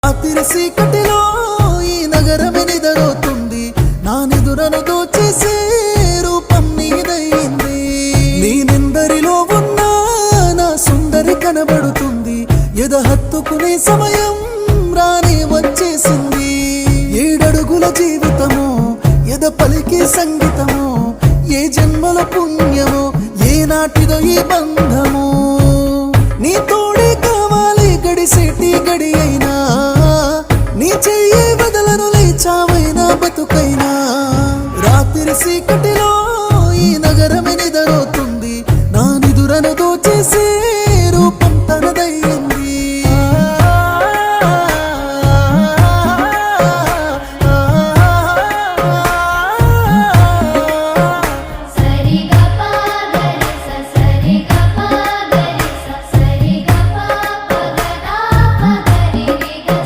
రాత్రి చీకటిలో ఈ నగరమే నిద్రపోతుంది, నా నిదురను దోచేసే రూపం నీదయింది. నేనెందరిలో ఉన్నా నా సుందరి కనబడుతుంది, ఎద హత్తుకునే సమయం రానే వచ్చేసింది. 7 అడుగుల జీవితము, ఎద పలికే సంగీతము, ఏ జన్మల పుణ్యమో ఏ నాటిదో ఈ బంధము. నీ తోడే కావాలి గడిసేటి గడి అయినా, నీ చెయ్యి వదలను లేచావైనా బతుకైనా. రాత్రి చీకటిలో